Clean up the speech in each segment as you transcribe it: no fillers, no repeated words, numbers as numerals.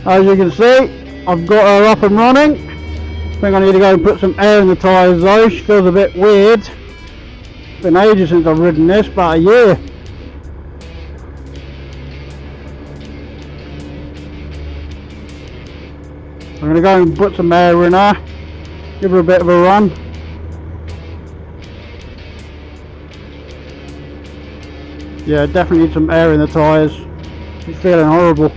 As you can see, I've got her up and running. I think I need to go and put some air in the tyres though. She feels a bit weird. It's been ages since I've ridden this, about a year. I'm going to go and put some air in her, give her a bit of a run. Yeah, definitely need some air in the tyres. She's feeling horrible.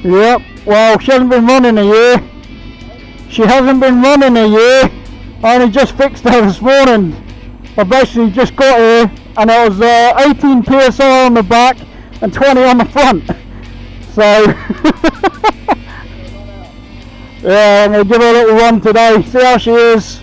Yep, well, she hasn't been running a year. She hasn't been running a year. I only just fixed her this morning. I basically just got here and it was 18 psi on the back and 20 on the front. So, yeah, I'm going to give her a little run today, see how she is.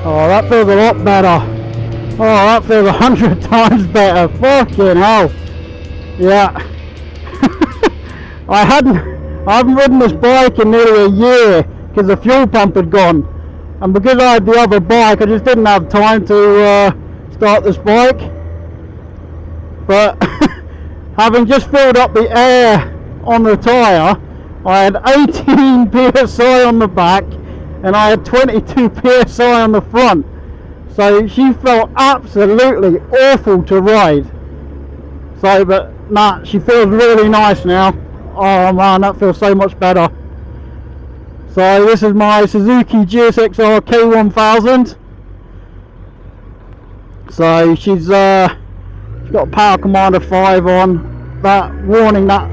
Oh, that feels a lot better. Oh, that feels 100 times better. Fucking hell. Yeah. I haven't ridden this bike in nearly a year because the fuel pump had gone. And because I had the other bike, I just didn't have time to start this bike. But having just filled up the air on the tyre, I had 18 psi on the back and I had 22 psi on the front, so she felt absolutely awful to ride. So, but nah, she feels really nice now. Oh man, that feels so much better. So this is my Suzuki GSXR K1000. So she's got a Power Commander 5 on. That warning, that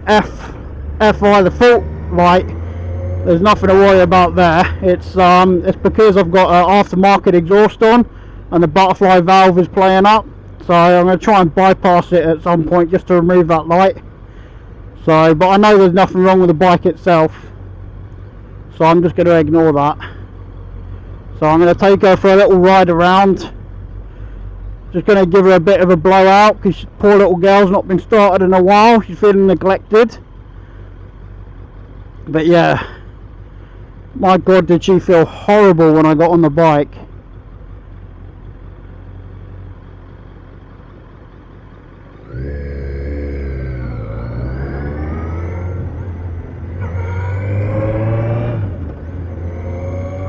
FI, the fault light, there's nothing to worry about there. It's because I've got aftermarket exhaust on and the butterfly valve is playing up, so I'm going to try and bypass it at some point just to remove that light. So, but I know there's nothing wrong with the bike itself, so I'm just going to ignore that. So I'm going to take her for a little ride around. Just going to give her a bit of a blowout because poor little girl's not been started in a while. She's feeling neglected. But yeah, my god, did she feel horrible when I got on the bike.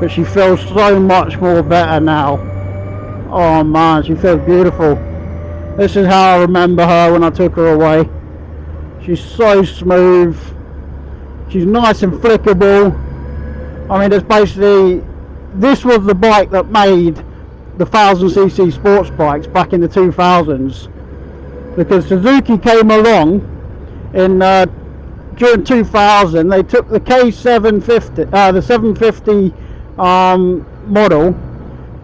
But she feels so much more better now. Oh man, she feels beautiful. This is how I remember her when I took her away. She's so smooth. She's nice and flickable. I mean, there's basically this was the bike that made the 1000cc sports bikes back in the 2000s, because Suzuki came along in during 2000. They took the K750, the 750 model,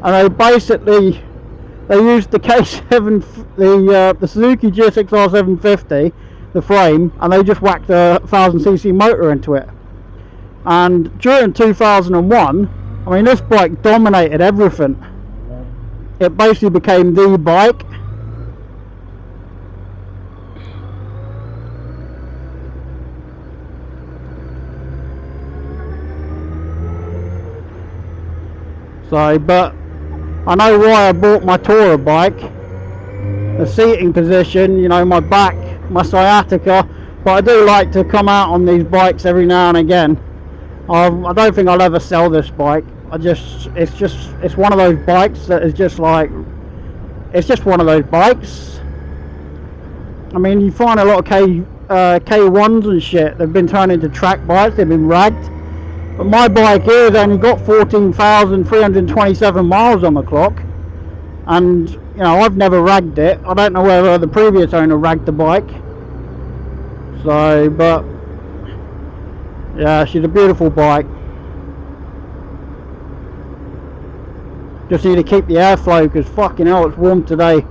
and they basically used the K7, the Suzuki GSXR 750, the frame, and they just whacked a 1000cc motor into it. And during 2001, I mean, this bike dominated everything. It basically became the bike. So, but I know why I bought my tourer bike. The seating position, you know, my back, my sciatica. But I do like to come out on these bikes every now and again. I don't think I'll ever sell this bike. It's one of those bikes that is just like, it's just one of those bikes. I mean, you find a lot of K1s and shit, they've been turned into track bikes, they've been ragged. But my bike here has only got 14,327 miles on the clock. And, you know, I've never ragged it. I don't know whether the previous owner ragged the bike. So, but, yeah, she's a beautiful bike. Just need to keep the airflow, because fucking hell, it's warm today.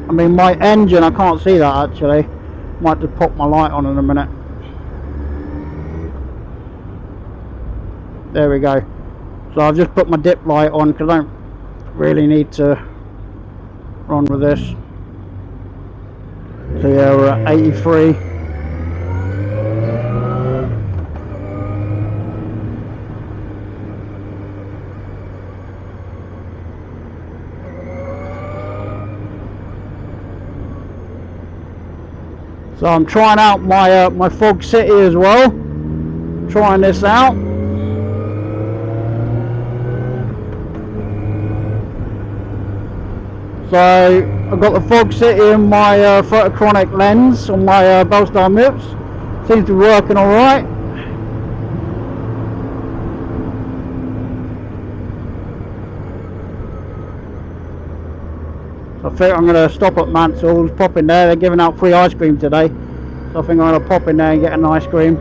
I mean, my engine, I can't see that actually. Might just pop my light on in a minute. There we go. So I've just put my dip light on, because I don't really need to run with this. So yeah, we're at 83. So I'm trying out my my Fog City as well. Trying this out. So I've got the Fog City in my photochromic lens on my Bellstar MIPS. Seems to be working alright. I think I'm going to stop at Mansell's, pop in there. They're giving out free ice cream today. So I think I'm going to pop in there and get an ice cream.